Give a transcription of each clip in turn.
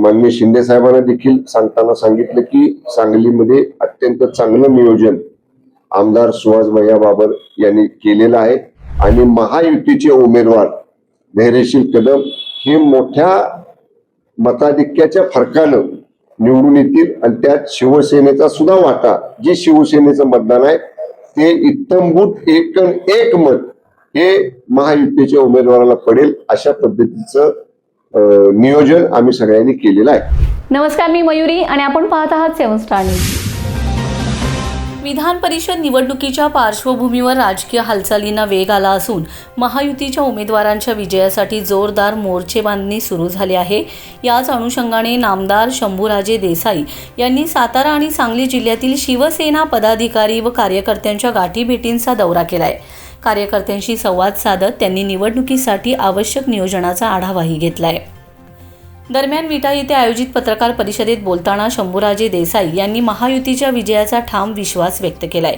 माननीय शिंदे साहेबांना देखील सांगताना सांगितलं की सांगलीमध्ये अत्यंत चांगलं नियोजन आमदार सुहास भैया बाबर यांनी केलेलं आहे आणि महायुतीचे उमेदवार धैर्यशील कदम हे मोठ्या मताधिक्याच्या फरकानं निवडून येतील आणि त्यात शिवसेनेचा सुद्धा वाटा, जे शिवसेनेचं मतदान आहे ते इत्तंभूत एक मत हे महायुतीच्या उमेदवाराला पडेल अशा पद्धतीचं नियोजन आम्ही सगळ्यांनी केलेलं आहे. नमस्कार, मी मयुरी आणि आपण पाहत आहात 7 स्टार न्यूज. विधान परिषद निवडणुकीच्या पार्श्वभूमीवर राजकीय हालचालींना वेग आला असून महायुतीच्या उमेदवारांच्या विजयासाठी जोरदार मोर्चेबांधणी सुरू झाली आहे. याच अनुषंगाने नामदार शंभूराजे देसाई यांनी सातारा आणि सांगली जिल्ह्यातील शिवसेना पदाधिकारी व कार्यकर्त्यांच्या गाठीभेटींचा दौरा केलाय. कार्यकर्त्यांशी संवाद साधत त्यांनी निवडणुकीसाठी आवश्यक नियोजनाचा आढावाही घेतलाय. दरम्यान विटा येथे आयोजित पत्रकार परिषदेत बोलताना शंभूराजे देसाई यांनी महायुतीच्या विजयाचा ठाम विश्वास व्यक्त केलाय.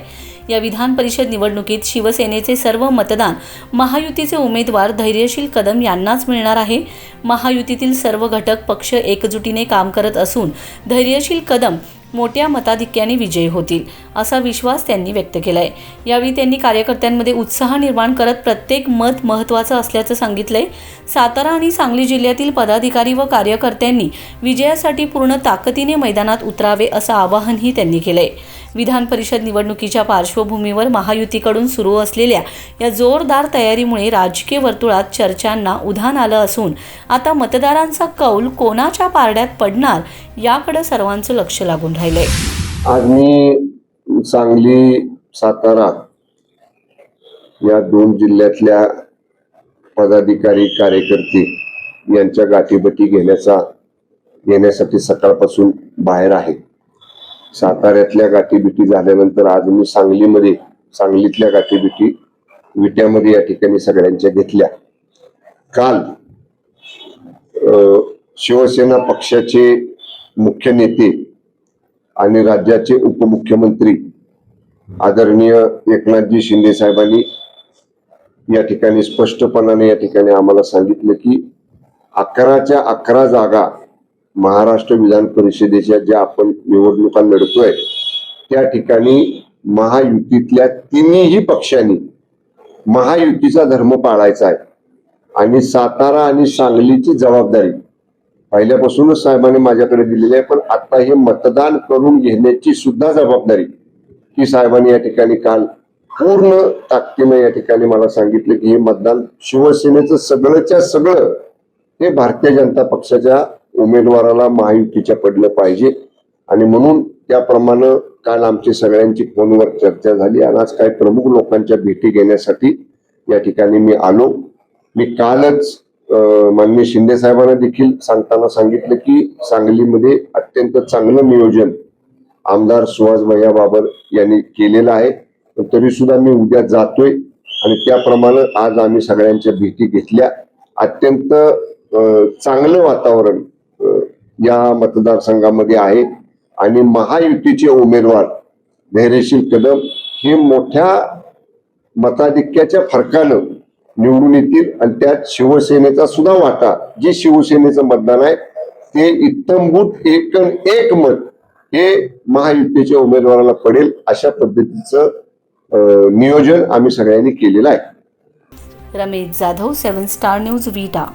या विधान परिषद निवडणुकीत शिवसेनेचे सर्व मतदान महायुतीचे उमेदवार धैर्यशील कदम यांनाच मिळणार आहे. महायुतीतील सर्व घटक पक्ष एकजुटीने काम करत असून धैर्यशील कदम मोठ्या मताधिक्याने विजयी होतील असा विश्वास त्यांनी व्यक्त केलाय. यावेळी त्यांनी कार्यकर्त्यांमध्ये उत्साह निर्माण करत प्रत्येक मत महत्त्वाचं असल्याचं सांगितलंय. सातारा आणि सांगली जिल्ह्यातील पदाधिकारी व कार्यकर्त्यांनी विजयासाठी पूर्ण ताकदीने मैदानात उतरावे असं आवाहनही त्यांनी केलंय. विधान परिषद निवडणुकीच्या पार्श्वभूमीवर महायुतीकडून सुरू असलेल्या या जोरदार तयारीमुळे राजकीय वर्तुळात चर्चांना उधाण आलं असून आता मतदारांचा कौल कोणाच्या पारड्यात पडणार याकडे सर्वांचं लक्ष लागून राहिलंय. आज मी सांगली सातारा या 2 जिल्ह्यातल्या पदाधिकारी कार्यकर्ते यांच्या गाठीभेटी घेण्यासाठी सकाळपासून बाहेर आहे. साताऱ्यातल्या गाठीभेटी झाल्यानंतर आज मी सांगलीतल्या गाठीभेटी विट्यामध्ये या ठिकाणी सगळ्यांच्या घेतल्या. काल शिवसेना पक्षाचे मुख्य नेते आणि राज्याचे उपमुख्यमंत्री आदरणीय एकनाथजी शिंदे साहेबांनी या ठिकाणी स्पष्टपणाने या ठिकाणी आम्हाला सांगितलं की 11च्या 11 जागा महाराष्ट्र विधान परिषदेच्या ज्या आपण निवडणुका लढतोय त्या ठिकाणी महायुतीतल्या तिन्ही पक्षांनी महायुतीचा धर्म पाळायचा आहे आणि सातारा आणि सांगलीची जबाबदारी पहिल्यापासूनच साहेबांनी माझ्याकडे दिलेली आहे, पण आता हे मतदान करून घेण्याची सुद्धा जबाबदारी ही साहेबांनी या ठिकाणी काल पूर्ण ताकदीने या ठिकाणी मला सांगितलं की हे मतदान शिवसेनेचं सगळंच्या सगळं हे भारतीय जनता पक्षाच्या उमेदवाराला महायुतीच्या पडलं पाहिजे आणि म्हणून त्याप्रमाणे काल आमची सगळ्यांची फोनवर चर्चा झाली आणि आज काही प्रमुख लोकांच्या भेटी घेण्यासाठी या ठिकाणी मी आलो. मी कालच माननीय शिंदे साहेबांना देखील सांगताना सांगितलं की सांगलीमध्ये अत्यंत चांगलं नियोजन आमदार सुहास भैया बाबर यांनी केलेलं आहे. तरी सुद्धा मी उद्या जातोय आणि त्याप्रमाणे आज आम्ही सगळ्यांच्या भेटी घेतल्या. अत्यंत चांगलं वातावरण या मतदारसंघामध्ये आहे आणि महायुतीचे उमेदवार धैर्यशील कदम हे मोठ्या मताधिक्याच्या फरकानं निवडून येतील आणि त्यात शिवसेनेचा सुद्धा वाटा, जे शिवसेनेचं मतदान आहे ते इत्तंभूत एक मत हे महायुतीच्या उमेदवाराला पडेल अशा पद्धतीचं नियोजन आम्ही सगळ्यांनी केलेलं आहे. रमेश जाधव, 7 स्टार न्यूज, विटा.